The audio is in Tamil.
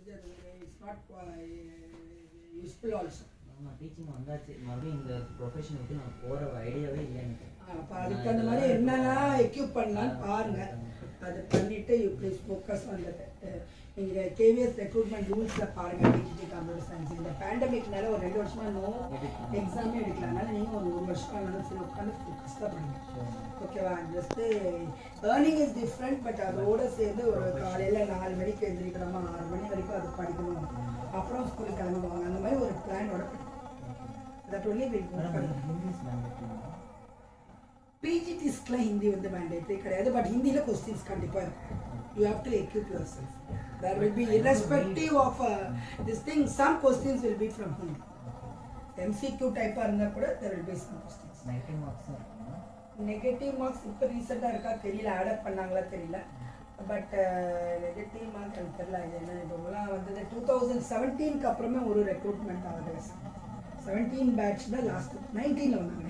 It's not useful also. Teaching வந்தாச்சு மறுபடியும் இந்த ப்ரொஃபஷன் விட்டு நான் போகிற ஐடியாவே இல்லை எனக்கு. அப்போ அதுக்கு அந்த மாதிரி என்னெல்லாம் எக்யூப் பண்ணலான்னு பாருங்கள். அதை பண்ணிவிட்டு you please focus on that. நீங்கள் கேவிஎஸ் ரெக்ரூட்மெண்ட் ரூல்ஸில் பாருங்கள். டிஜிடி கம்ப்யூட்டர் சயின்ஸ் இந்த பேண்டமிக்னால ஒரு 2 வருஷமாக நோ எக்ஸாமே எடுக்கல. அதனால நீங்கள் ஒரு 1 வருஷம் ஆனாலும் சரி உட்காந்து ஃபோக்கஸ்டாக பண்ணுங்கள். ஓகேவா? Just earning is different. But அதோடு சேர்ந்து ஒரு காலையில் 4 மணிக்கு எழுந்திரிக்கணுமா 6 மணி வரைக்கும் அது படிக்கணும். அப்புறம் ஸ்கூலுக்கு கிளம்புவாங்க. அந்த மாதிரி ஒரு பிளானோட that only will PGTஸ்க்குலாம் ஹிந்தி வந்து மேண்டேட்டரி கிடையாது. பட் ஹிந்தியில் கொஸ்டின்ஸ் கண்டிப்பாக இருக்கும். You have to equip your self. there will be irrespective of this thing some questions will be from Hindi. MCQ டைப்பாக இருந்தால் கூட there will be some questions. Negative marks இப்போ ரீசெண்டாக இருக்கா தெரியல, ஆட் பண்ணாங்களா தெரியல. பட் நெகட்டிவ் மார்க் எனக்கு தெரியல. இது என்ன இப்போலாம் வந்தது 2017க்கு அப்புறமே ஒரு ரெக்ரூட்மெண்ட் ஆகுது. 17 பேட்ச் தான் லாஸ்ட் 19ல் வந்தாங்க.